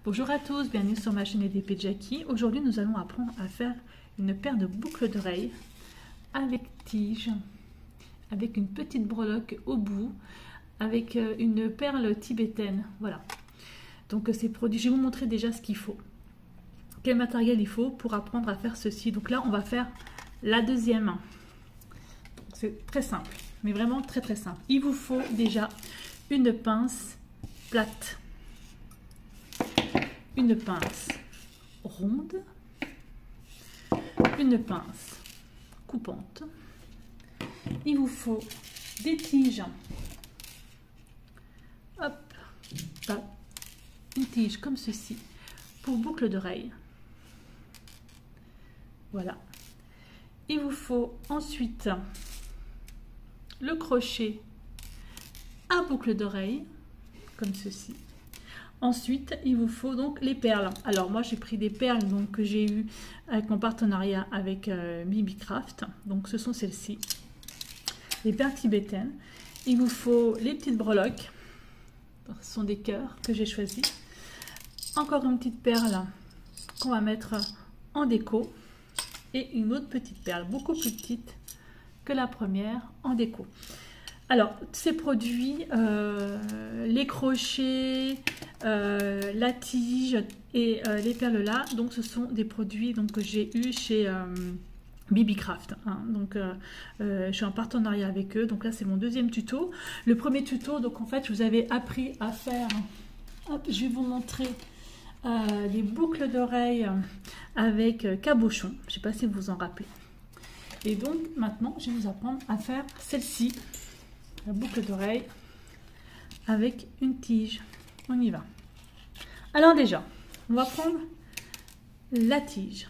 Bonjour à tous, bienvenue sur ma chaîne EDP Jackie. Aujourd'hui nous allons apprendre à faire une paire de boucles d'oreilles avec tige, avec une petite breloque au bout, avec une perle tibétaine. Voilà, donc ces produits, je vais vous montrer déjà ce qu'il faut, quel matériel il faut pour apprendre à faire ceci. Donc là on va faire la deuxième. C'est très simple, mais vraiment très simple. Il vous faut déjà une pince plate, une pince ronde, une pince coupante. Il vous faut des tiges, hop, une tige comme ceci pour boucle d'oreille. Voilà. Il vous faut ensuite le crochet à boucle d'oreille comme ceci. Ensuite, il vous faut donc les perles. Alors moi, j'ai pris des perles donc, que j'ai eu avec mon partenariat avec Bibicraft. Donc ce sont celles-ci, les perles tibétaines. Il vous faut les petites breloques. Ce sont des cœurs que j'ai choisis. Encore une petite perle qu'on va mettre en déco. Et une autre petite perle, beaucoup plus petite que la première, en déco. Alors, ces produits, les crochets, la tige et les perles là, donc ce sont des produits donc, que j'ai eu chez Bibicraft. Hein. Donc, je suis en partenariat avec eux. Donc là, c'est mon deuxième tuto. Le premier tuto, donc en fait, je vous avais appris à faire, hop, je vais vous montrer les boucles d'oreilles avec cabochon. Je ne sais pas si vous vous en rappelez. Et donc, maintenant, je vais vous apprendre à faire celle-ci. La boucle d'oreille avec une tige. On y va. Alors déjà, on va prendre la tige.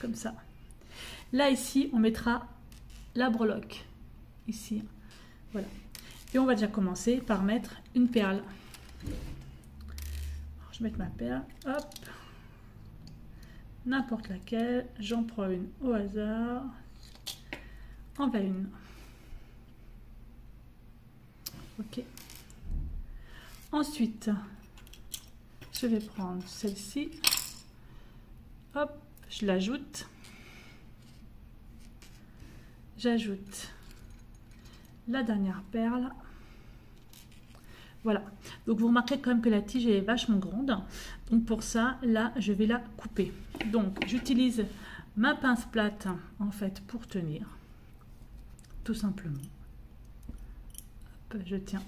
Comme ça. Là, ici, on mettra la breloque. Ici. Voilà. Et on va déjà commencer par mettre une perle. Alors, je vais mettre ma perle. Hop. N'importe laquelle. J'en prends une au hasard. En voilà une. Ok. Ensuite, je vais prendre celle-ci. Hop, je l'ajoute. J'ajoute la dernière perle. Voilà. Donc vous remarquez quand même que la tige est vachement grande. Donc pour ça, là, je vais la couper. Donc j'utilise ma pince plate en fait pour tenir. Tout simplement. Je tiens,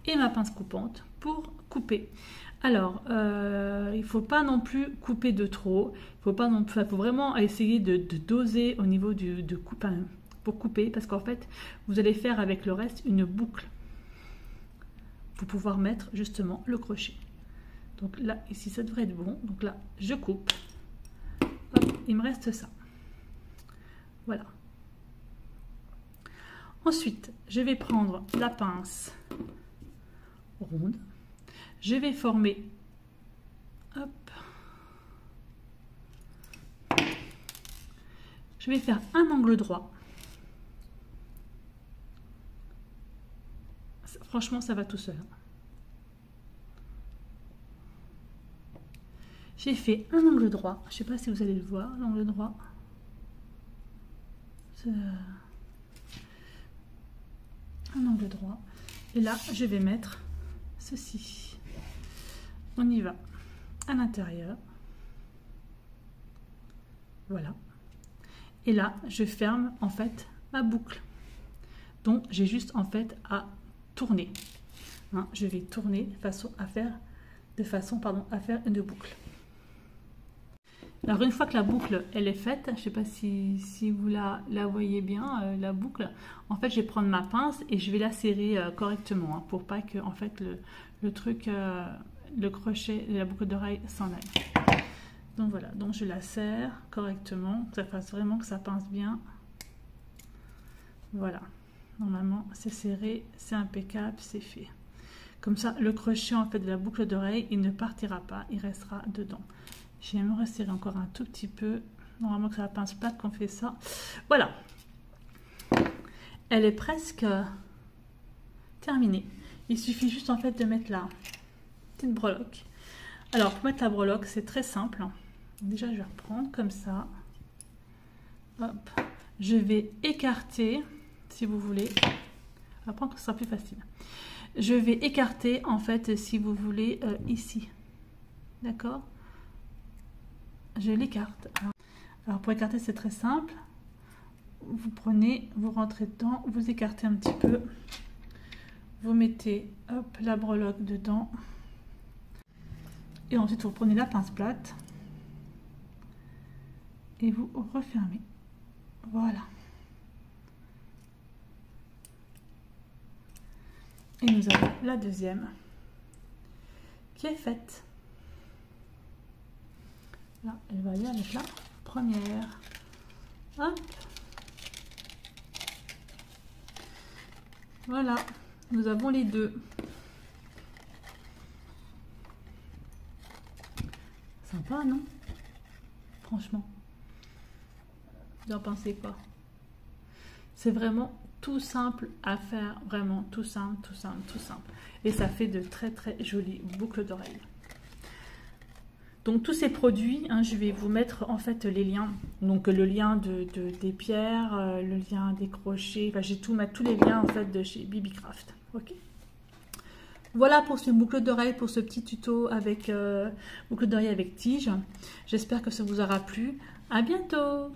et ma pince coupante pour couper. Alors il faut pas non plus couper de trop, il faut pas non plus, faut vraiment essayer de doser au niveau pour couper, parce qu'en fait vous allez faire avec le reste une boucle pour pouvoir mettre justement le crochet. Donc là ici ça devrait être bon, donc là je coupe. Hop, il me reste ça, voilà. Ensuite, je vais prendre la pince ronde. Je vais former, hop, je vais faire un angle droit. Franchement, ça va tout seul. J'ai fait un angle droit. Je ne sais pas si vous allez le voir, l'angle droit. Un angle droit, et là je vais mettre ceci. On y va à l'intérieur, voilà, et là je ferme en fait ma boucle, donc j'ai juste en fait à tourner, hein, je vais tourner de façon à faire une boucle. Alors une fois que la boucle elle est faite, je ne sais pas si vous la voyez bien, la boucle, en fait je vais prendre ma pince et je vais la serrer correctement, hein, pour pas que en fait le truc, le crochet de la boucle d'oreille s'en aille. Donc voilà, donc je la serre correctement, que ça fasse vraiment que ça pince bien. Voilà, normalement c'est serré, c'est impeccable, c'est fait. Comme ça le crochet en fait de la boucle d'oreille il ne partira pas, il restera dedans. Je vais me resserrer encore un tout petit peu. Normalement, c'est la pince plate qu'on fait ça. Voilà. Elle est presque terminée. Il suffit juste en fait de mettre la petite breloque Alors, pour mettre la breloque, c'est très simple. Déjà, je vais reprendre comme ça. Hop. Je vais écarter, si vous voulez. Après, ce sera plus facile. Je vais écarter, en fait, si vous voulez, ici. D'accord? Je l'écarte. Alors, pour écarter, c'est très simple. Vous prenez, vous rentrez dedans, vous écartez un petit peu. Vous mettez, hop, la breloque dedans. Et ensuite, vous prenez la pince plate. Et vous refermez. Voilà. Et nous avons la deuxième qui est faite. Là, elle va aller avec la première. Hop. Voilà, nous avons les deux. Sympa, non? Franchement. Vous en pensez quoi? C'est vraiment tout simple à faire, vraiment tout simple, tout simple, tout simple. Et ça fait de très très jolies boucles d'oreilles. Donc tous ces produits, hein, je vais vous mettre en fait les liens. Donc le lien des pierres, le lien des crochets, enfin j'ai tout mettre tous les liens en fait de chez Bibi Craft. Ok. Voilà pour ce boucle d'oreille, pour ce petit tuto avec boucle d'oreille avec tige. J'espère que ça vous aura plu. À bientôt.